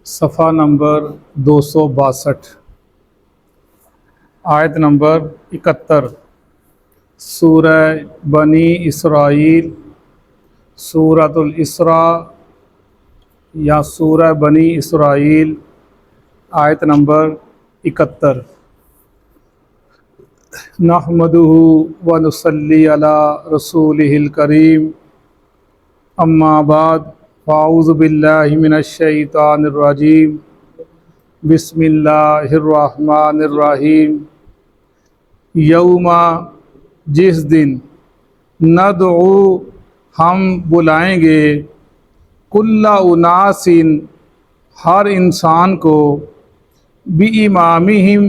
صفحہ نمبر 262، آیت نمبر 71، سورہ بنی اسرائیل، سورۃ الاسراء یا سورہ بنی اسرائیل، آیت نمبر 71۔ نحمدہ ونصلی علی رسولہ الکریم، اما بعد فاعوذ باللہ من الشیطان الرجیم، بسم اللہ الرحمن الرحیم۔ یوم، جس دن، ندعو، ہم بلائیں گے، کل اناس، ہر انسان کو، بِإِمَامِهِمْ،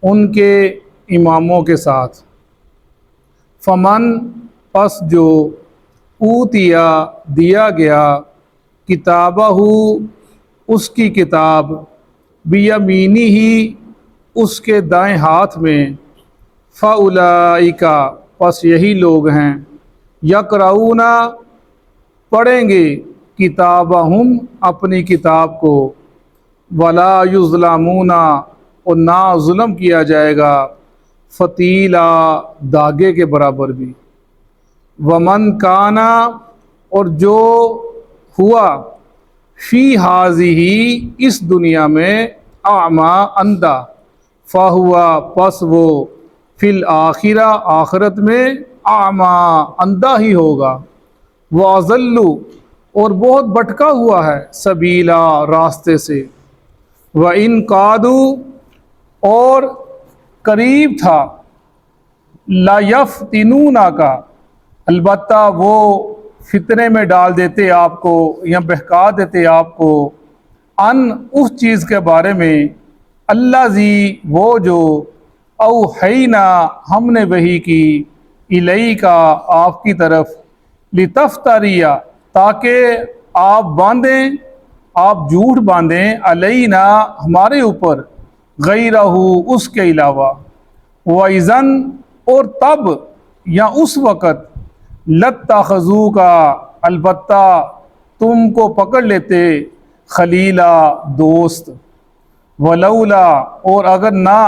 ان کے اماموں کے ساتھ، فمن، پس جو، اوتیا، دیا گیا، کتابہ، اس کی کتاب، بیمینہ، اس کے دائیں ہاتھ میں، فاولئک، پس یہی لوگ ہیں، یقرؤون، پڑھیں گے، کتابہم، اپنی کتاب کو، ولا یظلمون، اور نہ ظلم کیا جائے گا، فتیلا، داگے کے برابر بھی۔ ومن کانا، اور جو ہوا، فی ہذہ، اس دنیا میں، اعمیٰ، اندھا، فہو، پس وہ، فی الآخرہ، آخرت میں، اعمیٰ، اندھا ہی ہوگا، واضل، اور بہت بھٹکا ہوا ہے، سبیلا، راستے سے، وَإِن قَعَدُوا، اور قریب تھا، لَيَفْتِنُونَكَ، البتہ وہ فتنے میں ڈال دیتے آپ کو یا بہکا دیتے آپ کو، ان، اس چیز کے بارے میں، الذی، وہ جو، اوحینا، ہم نے وحی کی، الیک، آپ کی طرف، لتفتری، تاکہ آپ باندھیں، آپ جھوٹ باندھیں، علینا، ہمارے اوپر، غیرہ، اس کے علاوہ، وَإِذًا، اور تب یا اس وقت، لَاتَّخَذُوكَ، البتہ تم کو پکڑ لیتے، خلیلا، دوست، ولولا، اور اگر نہ،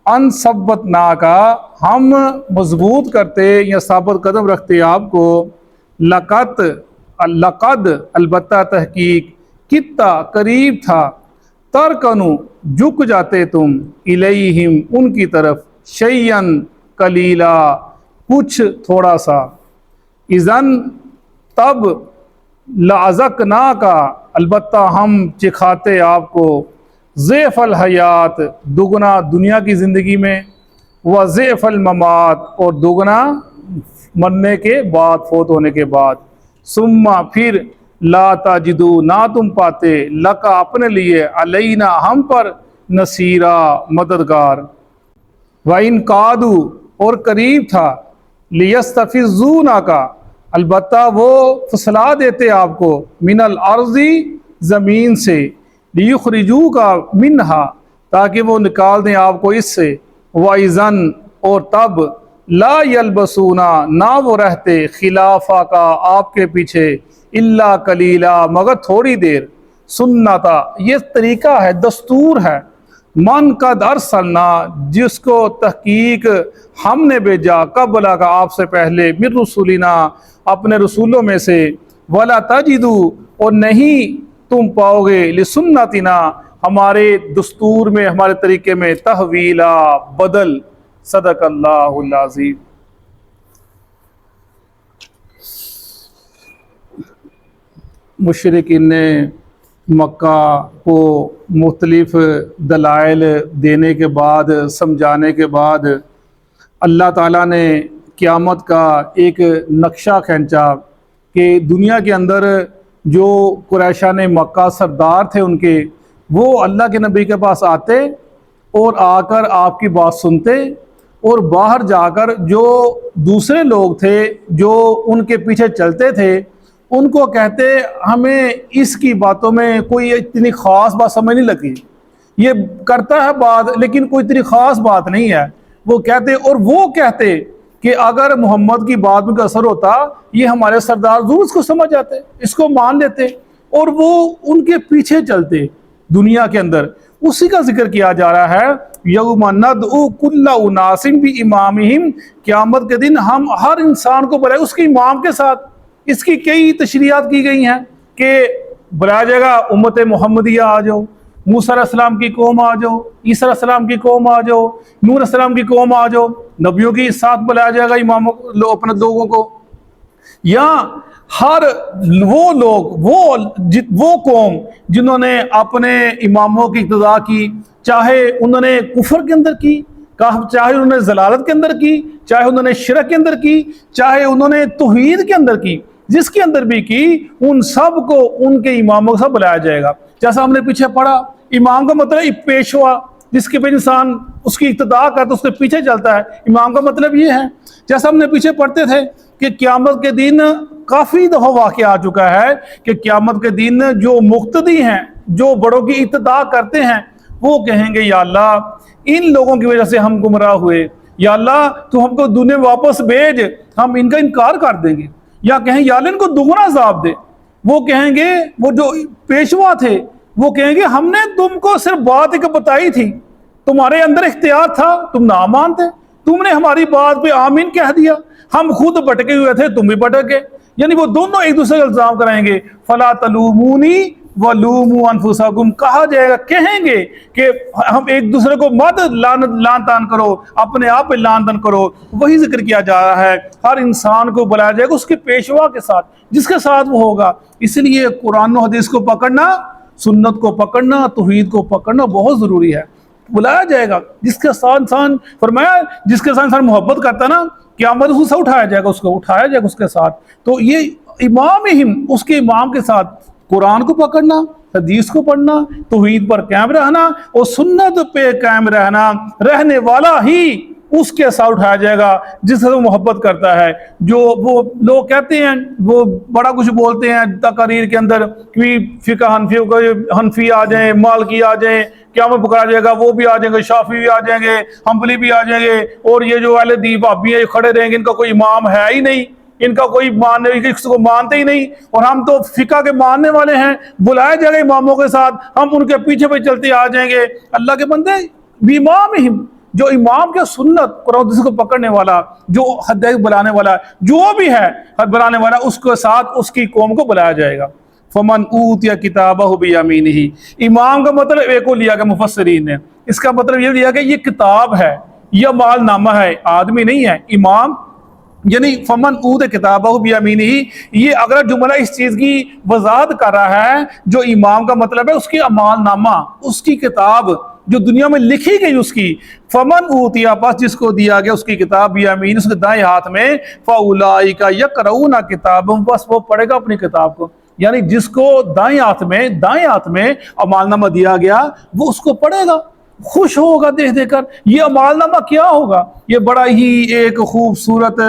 ان ثبتناک، ہم مضبوط کرتے یا ثابت قدم رکھتے آپ کو، لقد، البتہ تحقیق، کتا، قریب تھا، ترکنو، جھک جاتے تم، الیہم، ان کی طرف، شیئن، قلیلا، کچھ تھوڑا سا، اذن، تب، لعذقناک، البتہ ہم چکھاتے آپ کو، ضعف الحیات، دگنا دنیا کی زندگی میں، و ضعف الممات، اور دگنا مرنے کے بعد، فوت ہونے کے بعد، ثم، پھر، لا تجدو، نہ تم پاتے، لکا، اپنے لیے، علینا، ہم پر، نصیرا، مددگار، وَإِن قَعَدُوا، اور قریب تھا، لِيَسْتَفِزُّونَكَ، البتہ وہ پھسلا دیتے آپ کو، من الارض، زمین سے، لِيُخْرِجُوكَ مِنْهَا، تاکہ وہ نکال دیں آپ کو اس سے، وَإِذًا، اور تب، لا يلبسون، نہ وہ رہتے، خلافہ کا، آپ کے پیچھے، الا قلیلا، مگر تھوڑی دیر، سنتا، یہ طریقہ ہے، دستور ہے، من قد ارسلنا، جس کو تحقیق ہم نے بھیجا، قبل کا، آپ سے پہلے، من رسولنا، اپنے رسولوں میں سے، ولا تجدو، اور نہیں تم پاؤ گے، لسنتنا، ہمارے دستور میں، ہمارے طریقے میں، تحویلا، بدل۔ صدق اللہ العظیم۔ مشرکین نے مکہ کو مختلف دلائل دینے کے بعد، سمجھانے کے بعد، اللہ تعالیٰ نے قیامت کا ایک نقشہ کھینچا کہ دنیا کے اندر جو قریشان مکہ سردار تھے ان کے، وہ اللہ کے نبی کے پاس آتے اور آ کر آپ کی بات سنتے، اور باہر جا کر جو دوسرے لوگ تھے جو ان کے پیچھے چلتے تھے، ان کو کہتے ہمیں اس کی باتوں میں کوئی اتنی خاص بات سمجھ نہیں لگی، یہ کرتا ہے بات لیکن کوئی اتنی خاص بات نہیں ہے، وہ کہتے، اور وہ کہتے کہ اگر محمد کی بات میں کوئی اثر ہوتا، یہ ہمارے سردار ضرور اس کو سمجھ جاتے، اس کو مان لیتے، اور وہ ان کے پیچھے چلتے دنیا کے اندر. اسی کا ذکر کیا جا رہا ہے یوم ندعو کل اناس بامامہم، قیامت کے دن ہم ہر انسان کو بلائے اس کے امام کے ساتھ. اس کی کئی تشریحات کی گئی ہیں کہ بلایا جائے گا امت محمدیہ آ جاؤ، موسیٰ علیہ السلام کی قوم آ جاؤ، عیسیٰ علیہ السلام کی قوم آ جاؤ، نوح علیہ السلام کی قوم آ جاؤ. نبیوں کی ساتھ بلایا جائے گا اماموں اپنے لوگوں کو، یا ہر وہ لوگ وہ قوم جنہوں نے اپنے اماموں کی اقتداء کی، چاہے انہوں نے کفر کے اندر کی، چاہے انہوں نے ضلالت کے اندر کی، چاہے انہوں نے شرک کے اندر کی، چاہے انہوں نے توحید کے اندر کی، جس کے اندر بھی کی، ان سب کو ان کے اماموں کے ساتھ بلایا جائے گا. جیسا ہم نے پیچھے پڑھا، امام کا مطلب پیشوا جس کے پہ انسان اس کی اقتداء کرتا ہے، اس کے پیچھے چلتا ہے. امام کا مطلب یہ ہے. جیسا ہم نے پیچھے پڑھتے تھے کہ قیامت کے دن کافی دفعہ واقعہ آ چکا ہے کہ قیامت کے دن جو مقتدی ہیں، جو بڑوں کی اقتداء کرتے ہیں، وہ کہیں گے یا اللہ ان لوگوں کی وجہ سے ہم گمراہ ہوئے، یا اللہ تو ہم کو دنیا میں واپس بھیج، ہم ان کا انکار کر دیں گے. یا کہیں یا اللہ ان کو دگنا عذاب دے. وہ کہیں گے، وہ جو پیشوا تھے وہ کہیں گے ہم نے تم کو صرف بات ایک بتائی تھی، تمہارے اندر اختیار تھا، تم نہ مانتے، تم نے ہماری بات پہ آمین کہہ دیا، ہم خود بٹکے ہوئے تھے تم بھی بٹک گئے. یعنی وہ دونوں ایک دوسرے کا الزام کرائیں گے. فلا تلومونی ولوموا انفسکم، کہا جائے گا، کہیں گے کہ ہم ایک دوسرے کو مت لان تان کرو، اپنے آپ پہ لان تان کرو. وہی ذکر کیا جا رہا ہے، ہر انسان کو بلایا جائے گا اس کے پیشوا کے ساتھ جس کے ساتھ وہ ہوگا. اس لیے قرآن و حدیث کو پکڑنا، سنت کو پکڑنا، توحید کو پکڑنا بہت ضروری ہے. بلایا جائے گا جس کے ساتھ انسان، فرمایا جس کے ساتھ انسان محبت کرتا ہے نا، قیامت اس کو اٹھایا جائے گا، اس کو اٹھایا جائے گا اس کے ساتھ. تو یہ امام اس کے امام کے ساتھ قرآن کو پکڑنا، حدیث کو پڑھنا، توحید پر قائم رہنا اور سنت پہ قائم رہنے والا ہی اس کے ساتھ اٹھایا جائے گا جس سے وہ محبت کرتا ہے. جو وہ لوگ کہتے ہیں، وہ بڑا کچھ بولتے ہیں تقاریر کے اندر کہ فقہ حنفی آ جائیں، مالکی آ جائیں، قیامت پکڑا جائے گا، وہ بھی آ جائیں گے، شافعی بھی آ جائیں گے، حنبلی بھی آ جائیں گے، اور یہ جو اہل حدیث بھابی ہیں کھڑے رہیں گے، ان کا کوئی امام ہے ہی نہیں، ان کا کوئی کسی کو مانتے ہی نہیں، اور ہم تو فقہ کے ماننے والے ہیں. بلائے جائے گا اماموں کے ساتھ، ہم ان کے پیچھے پہ چلتے آ جائیں گے. اللہ کے بندے امام جو امام کے سنت قرآن کو پکڑنے والا، جو حد بلانے والا، جو بھی ہے حد بلانے والا، اس کے ساتھ اس کی قوم کو بلایا جائے گا. فمن اوتیا کتابہ بیمینہ، امام کا مطلب ایک کو لیا گیا مفسرین نے، اس کا مطلب یہ لیا کہ یہ کتاب ہے، یہ مال نامہ ہے، آدمی نہیں ہے. امام یعنی فمن اوت کتابہ بیمینہ، یہ اگلا جملہ اس چیز کی وضاحت کر رہا ہے. جو امام کا مطلب ہے اس کی اعمال نامہ، اس کی کتاب جو دنیا میں لکھی گئی، اس کی فمن اوتیا، پس جس کو دیا گیا اس کی کتاب بیمینہ، اس کے دائیں ہاتھ میں، فاولئک یقرؤون کتابہم، بس وہ پڑھے گا اپنی کتاب کو. یعنی جس کو دائیں ہاتھ میں اعمال نامہ دیا گیا وہ اس کو پڑھے گا، خوش ہوگا دیکھ کر. یہ اعمال نامہ کیا ہوگا؟ یہ بڑا ہی ایک خوبصورت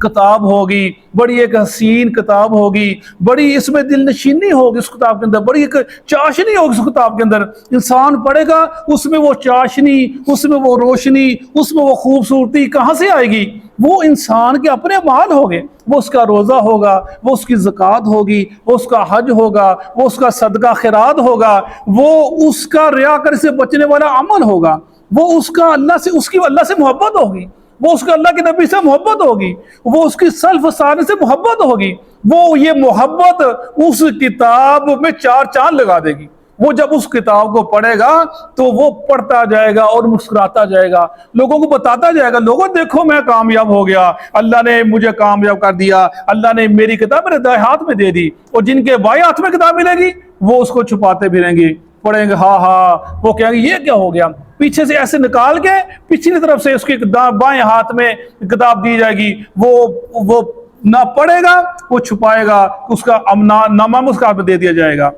کتاب ہوگی، بڑی ایک حسین کتاب ہوگی، بڑی اس میں دل نشینی ہوگی اس کتاب کے اندر، بڑی ایک چاشنی ہوگی اس کتاب کے اندر. انسان پڑھے گا، اس میں وہ چاشنی، اس میں وہ روشنی، اس میں وہ خوبصورتی کہاں سے آئے گی؟ وہ انسان کے اپنے اعمال ہوگے. وہ اس کا روزہ ہوگا، وہ اس کی زکوٰۃ ہوگی، وہ اس کا حج ہوگا، وہ اس کا صدقہ خیرات ہوگا، وہ اس کا ریاکاری سے بچنے والا عمل ہوگا، وہ اس کا اس کی اللہ سے محبت ہوگی، وہ اس کا اللہ کے نبی سے محبت ہوگی، وہ اس کی سلف صالح سے محبت ہوگی. وہ یہ محبت اس کتاب میں 4 چاند لگا دے گی. وہ جب اس کتاب کو پڑھے گا تو وہ پڑھتا جائے گا اور مسکراتا جائے گا، لوگوں کو بتاتا جائے گا، لوگوں دیکھو میں کامیاب ہو گیا، اللہ نے مجھے کامیاب کر دیا، اللہ نے میری کتاب میرے دائیں ہاتھ میں دے دی. اور جن کے بائیں ہاتھ میں کتاب ملے گی وہ اس کو چھپاتے پھریں گے، پڑھیں گے ہاں، وہ کہیں گے یہ کیا ہو گیا، پیچھے سے ایسے نکال کے پچھلی طرف سے اس کے بائیں ہاتھ میں کتاب دی جائے گی. وہ نہ پڑھے گا، وہ چھپائے گا، اس کا نامہ اس کا ہاتھ میں دے دیا جائے گا.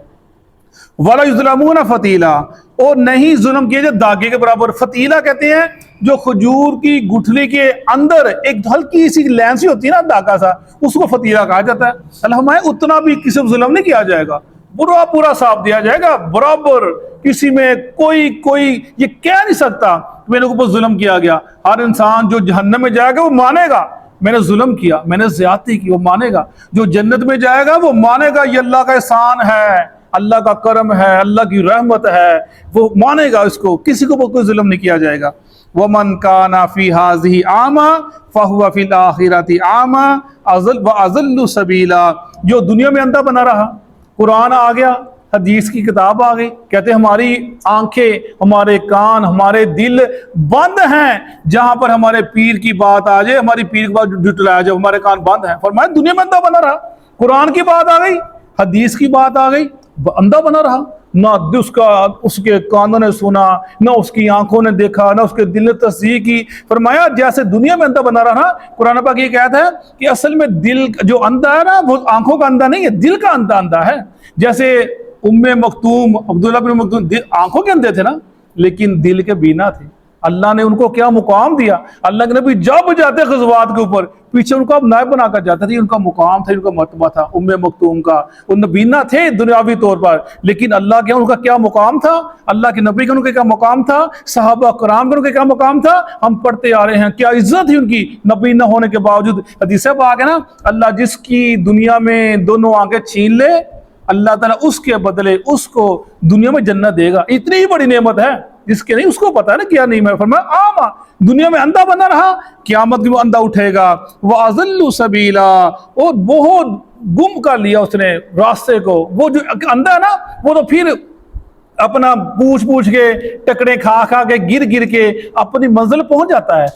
وَلَا يُظْلَمُونَ فَتِيلًا، اور نہیں ظلم کیے جائے داغے کے برابر. فتیلہ کہتے ہیں جو کھجور کی گٹھلی کے اندر ایک ہلکی سی لین سی ہوتی ہے نا، داغا سا، اس کو فتیلہ کہا جاتا ہے. الحمد اتنا بھی کسی کو ظلم نہیں کیا جائے گا، پورا صاف دیا جائے گا برابر. کسی میں کوئی یہ کہہ نہیں سکتا میرے اوپر ظلم کیا گیا. ہر انسان جو جہنم میں جائے گا وہ مانے گا، میں نے ظلم کیا، میں نے زیادتی کی، وہ مانے گا۔ جو جنت میں جائے گا وہ مانے گا یہ اللہ کا احسان ہے، اللہ کا کرم ہے، اللہ کی رحمت ہے، وہ مانے گا اس کو، کسی کو کوئی ظلم نہیں کیا جائے گا۔ وَمَنْ كَانَ فِي هَذِهِ أَعْمَى فَهُوَ فِي الْآخِرَةِ أَعْمَى وَأَضَلُّ سَبِيلًا۔ جو دنیا میں اندھا بنا رہا، قرآن آ گیا، حدیث کی کتاب آ گئی، کہتے ہیں ہماری آنکھیں، ہمارے کان، ہمارے دل بند ہیں، جہاں پر ہمارے پیر کی بات آ جائے، ہماری پیر کی بات جھٹلایا جائے، ہمارے کان بند ہیں۔ فرمایا دنیا میں اندھا بنا رہا، قرآن کی بات آ گئی، حدیث کی بات آ گئی، اندھا بنا رہا، نہ اس کے کانوں نے سنا، نہ اس کی آنکھوں نے دیکھا، نہ اس کے دل نے تصدیق کی۔ فرمایا جیسے دنیا میں اندھا بنا رہا نا، قرآن پاک یہ کہتا ہے کہ اصل میں دل جو اندھا ہے نا، وہ آنکھوں کا اندھا نہیں ہے، دل کا اندھا ہے۔ جیسے مکتوم، عبداللہ بن مکتوم آنکھوں کے اندھے تھے نا، لیکن دل کے بینا تھے۔ اللہ نے ان کو کیا مقام دیا، اللہ کے نبی جب جاتے غزوات کے اوپر پیچھے ان کو اب نائب بنا کر جاتا تھا، ان کا مقام تھا، ان کا مرتبہ تھا مکتوم کا۔ ان بینا تھے دنیاوی طور پر، لیکن اللہ کے ان کا کیا مقام تھا، اللہ کے نبی کا ان کا کیا مقام تھا، صحابہ کرام کا ان کا کیا مقام تھا، ہم پڑھتے آ رہے ہیں، کیا عزت تھی ان کی نبی نہ ہونے کے باوجود۔ حدیث پاک ہے نا، اللہ جس کی دنیا میں دونوں آنکھیں چھین لے، اللہ تعالیٰ اس کے بدلے اس کو دنیا میں جنت دے گا۔ اتنی ہی بڑی نعمت ہے، جس کے نہیں اس کو پتا ہے نا کیا نہیں ہے۔ فرمایا عامہ، دنیا میں اندھا بنا رہا، قیامت کی وہ اندھا اٹھے گا۔ وَأَضَلُّ سَبِيلًا، اور بہت گم کر لیا اس نے راستے کو۔ وہ جو اندھا ہے نا، وہ تو پھر اپنا پوچھ کے ٹکڑے کھا کے گر کے اپنی منزل پہنچ جاتا ہے۔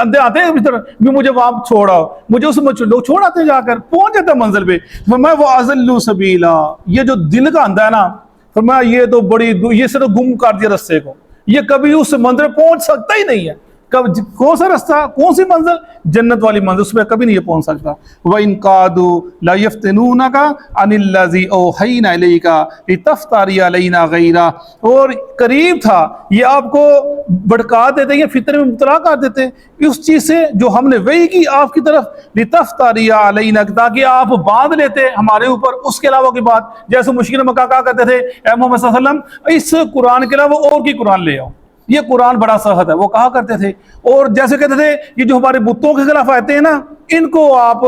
اندھے آتے ہیں بھی مجھے وہاں چھوڑاؤ، مجھے اس میں لوگ چھوڑ آتے ہیں، جا کر پہنچ جاتا ہے منزل پہ۔ فرمایا وَأَضَلُّ سَبِيلًا، یہ جو دل کا اندھا ہے نا، فرمایا یہ تو یہ سے تو گم کر دیا رستے کو، یہ کبھی اس منزل پہنچ سکتا ہی نہیں ہے۔ کون سا رستہ، کون سی منزل، جنت والی منزل، اس پہ کبھی نہیں یہ پہنچ سکتا۔ وَإِن قَادُوا لَيَفْتِنُونَكَ عَنِ الَّذِي أَوْحَيْنَا إِلَيْكَ لِتَفْتَرِيَ عَلَيْنَا غَيْرَهُ، اور قریب تھا یہ آپ کو بھڑکا دیتے، یہ فتنے میں مبتلا کر دیتے اس چیز سے جو ہم نے وحی کی آپ کی طرف، لِتَفْتَرِيَ عَلَيْنَا، تاکہ آپ باندھ لیتے ہمارے اوپر اس کے علاوہ کی بات۔ جیسے مشرکین مکہ کہا کرتے تھے اے محمد صلی اللہ علیہ وسلم اس قرآن کے علاوہ اور کی قرآن لے آؤ، یہ قرآن بڑا سخت ہے، وہ کہا کرتے تھے۔ اور جیسے کہتے تھے یہ جو ہمارے بتوں کے خلاف آتے ہیں نا، ان کو آپ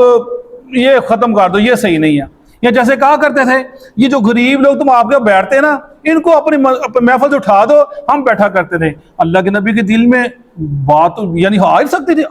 یہ ختم کر دو، یہ صحیح نہیں ہے۔ یا جیسے کہا کرتے تھے یہ جو غریب لوگ تم آپ کے بیٹھتے ہیں نا، ان کو اپنی محفل سے اٹھا دو، ہم بیٹھا کرتے تھے۔ اللہ کے نبی کے دل میں بات یعنی آ ہی سکتی تھی،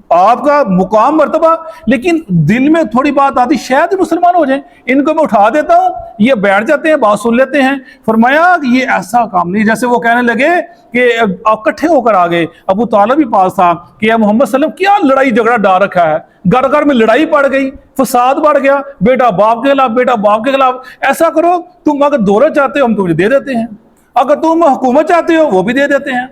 آپ کا مقام مرتبہ، لیکن دل میں تھوڑی بات آتی شاید مسلمان ہو جائیں، ان کو میں اٹھا دیتا ہوں، یہ بیٹھ جاتے ہیں، بات سن لیتے ہیں۔ فرمایا یہ ایسا کام نہیں۔ جیسے وہ کہنے لگے کہ اکٹھے ہو کر آگے، ابو طالب بھی پاس تھا کہ اے محمد صلی اللہ علیہ وسلم کیا لڑائی جھگڑا ڈال رکھا ہے، گھر گھر میں لڑائی پڑ گئی، فساد بڑھ گیا، بیٹا باپ کے خلاف، بیٹا باپ کے خلاف۔ ایسا کرو تم اگر دولت چاہتے ہو ہم تمہیں دے دیتے ہیں، اگر تم حکومت چاہتے ہو وہ بھی دے دیتے ہیں،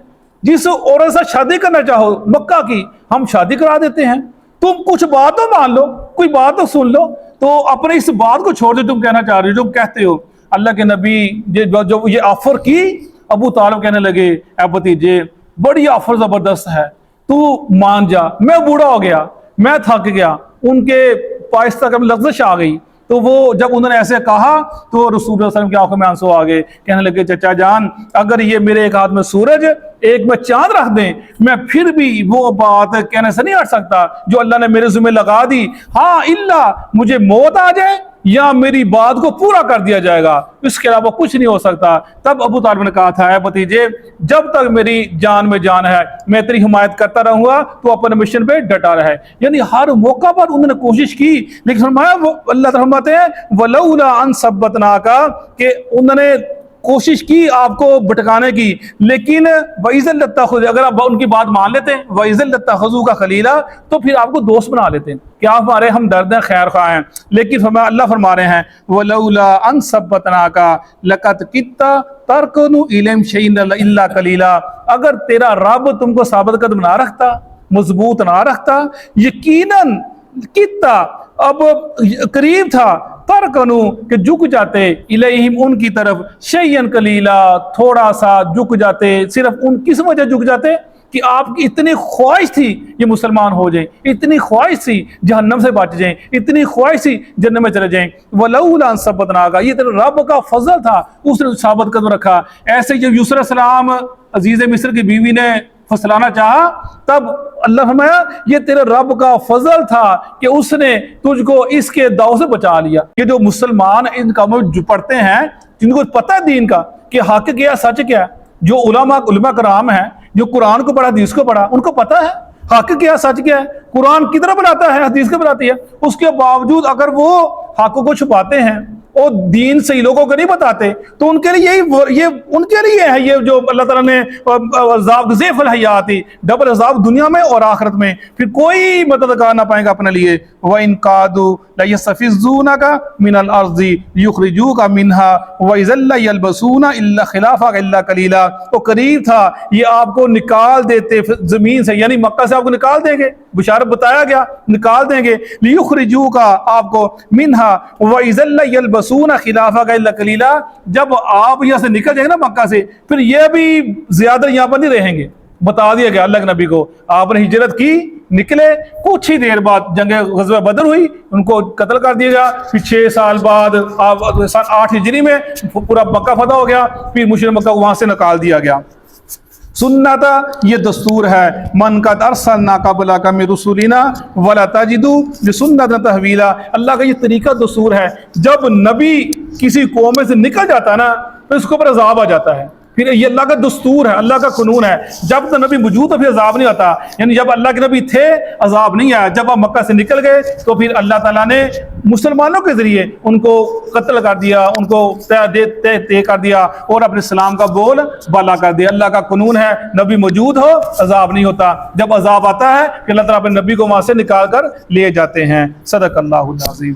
جس عورت سے شادی کرنا چاہو مکہ کی ہم شادی کرا دیتے ہیں، تم کچھ بات تو مان لو، کوئی بات تو سن لو۔ تو اپنے اس بات کو چھوڑ دو تم کہنا چاہ رہے ہو، جو کہتے ہو۔ اللہ کے نبی جب یہ آفر کی، ابو طالب کہنے لگے اے بھتیجے بڑی آفر زبردست ہے، تو مان جا، میں بوڑھا ہو گیا، میں تھک گیا۔ ان کے پائستہ کا لغزش آ گئی، تو وہ جب انہوں نے ایسے کہا تو رسول اللہ صلی اللہ علیہ وسلم کی آنکھوں میں آنسو آ گئے، کہنے لگے چچا جان اگر یہ میرے ایک ہاتھ میں سورج ایک میں چاند رکھ دیں، میں پھر بھی وہ بات کہنے سے نہیں ہٹ سکتا جو اللہ نے میرے ذمہ لگا دی، ہاں الا مجھے موت آ جائے یا میری بات کو پورا کر دیا جائے گا، اس کے علاوہ کچھ نہیں ہو سکتا۔ تب ابو طالب نے کہا تھا اے بھتیجے جب تک میری جان میں جان ہے میں تیری حمایت کرتا رہوں گا، تو اپنے مشن پہ ڈٹا رہے۔ یعنی ہر موقع پر انہوں نے کوشش کی، لیکن فرمایا اللہ تعالیٰ فرماتے ہیں وَلَوْلَا أَن ثَبَّتْنَاكَ، کہ انہوں نے کوشش کی آپ کو بھٹکانے کی، لیکن وَإِذًا لَاتَّخَذُوا، اگر آپ ان کی بات مان لیتے ہیں، وَإِذًا لَاتَّخَذُوكَ خَلِيلًا، تو پھر آپ کو دوست بنا لیتے ہیں کہ آپ ہمارے ہمدرد ہیں، خیر خواہ ہیں۔ لیکن اللہ فرما رہے ہیں وَلَوْلَا أَن ثَبَّتْنَاكَ لَقَدْ كِدتَّ تَرْكَنُ إِلَيْهِمْ شَيْئًا إِلَّا قَلِيلًا، اگر تیرا رب تم کو ثابت قدم نہ رکھتا، مضبوط نہ رکھتا، یقیناً کتا اب قریب تھا، ترکنو کہ جھک جاتے، الیہم ان کی طرف، شیئن قلیلا تھوڑا سا جھک جاتے۔ صرف ان کس وجہ جھک جاتے کہ آپ کی اتنی خواہش تھی یہ مسلمان ہو جائیں، اتنی خواہش تھی جہنم سے بچ جائیں، اتنی خواہش تھی جنت میں چلے جائیں۔ وَلَوْلَا أَن ثَبَّتْنَاكَ، یہ تیرے رب کا فضل تھا، اس نے ثابت قدم رکھا۔ ایسے جب یوسف علیہ السلام عزیز مصر کی بیوی نے پھسلانا چاہا، تب اللہ فرمایا یہ تیرے رب کا فضل تھا کہ اس نے تجھ کو اس کے داؤ سے بچا لیا۔ یہ جو مسلمان ان کاموں میں جو پڑھتے ہیں، جن کو پتہ ہے دین کا کہ حق کیا سچ کیا، جو علماء کرام ہیں جو قرآن کو پڑھا حدیث کو پڑھا، ان کو پتہ ہے حق کیا سچ کیا ہے، قرآن کدھر بناتا ہے حدیث کو بناتی ہے، اس کے باوجود اگر وہ حق کو چھپاتے ہیں اور دین صحیح لوگوں کو نہیں بتاتے، تو ان کے لیے یہ ان کے لیے ہے یہ جو اللہ تعالیٰ نے عذاب ضعف الحیاتی، ڈبل عذاب دنیا میں اور آخرت میں، پھر کوئی مددگار نہ پائے گا اپنے لیے۔ وَإِن قَادُوا لَيَسْتَفِزُّونَكَ مِنَ الْأَرْضِ لِيُخْرِجُوكَ مِنْهَا وَإِذًا لَّا يَلْبَثُونَ إِلَّا خِلَافَكَ إِلَّا قَلِيلًا۔ تو قریب تھا یہ آپ کو نکال دیتے زمین سے، یعنی مکہ سے آپ کو نکال دیں گے، بشارت بتایا گیا نکال دیں گے، لِيُخْرِجُوكَ آپ کو مِنْهَا وَإِذًا لَّا يَلْبَثُونَ خِلَافَكَ إِلَّا قَلِيلًا، جب آپ یہاں سے نکل جائیں گے نا مکہ سے، پھر یہ بھی زیادہ یہاں پر نہیں رہیں گے۔ بتا دیا گیا اللہ کے نبی کو، آپ نے ہجرت کی، نکلے، کچھ ہی دیر بعد جنگ غزوہ بدر ہوئی، ان کو قتل کر دیا گیا، پھر 6 سال بعد 8 ہجری میں پورا مکہ فتح ہو گیا، پھر مشرک مکہ کو وہاں سے نکال دیا گیا۔ سنتا یہ دستور ہے، من قد ارسلنا قبلک من رسولنا ولا تجد لسنتنا تحویلا، اللہ کا یہ طریقہ دستور ہے، جب نبی کسی قوم میں سے نکل جاتا ہے نا تو اس کے اوپر عذاب آ جاتا ہے، پھر یہ اللہ کا دستور ہے، اللہ کا قانون ہے، جب تو نبی موجود تو پھر عذاب نہیں آتا، یعنی جب اللہ کے نبی تھے عذاب نہیں آیا، جب آپ مکہ سے نکل گئے تو پھر اللہ تعالیٰ نے مسلمانوں کے ذریعے ان کو قتل کر دیا، ان کو طے کر دیا اور اپنے اسلام کا بول بالا کر دیا۔ اللہ کا قانون ہے نبی موجود ہو عذاب نہیں ہوتا، جب عذاب آتا ہے کہ اللہ تعالیٰ اپنے نبی کو وہاں سے نکال کر لے جاتے ہیں۔ صدق اللہ العظیم۔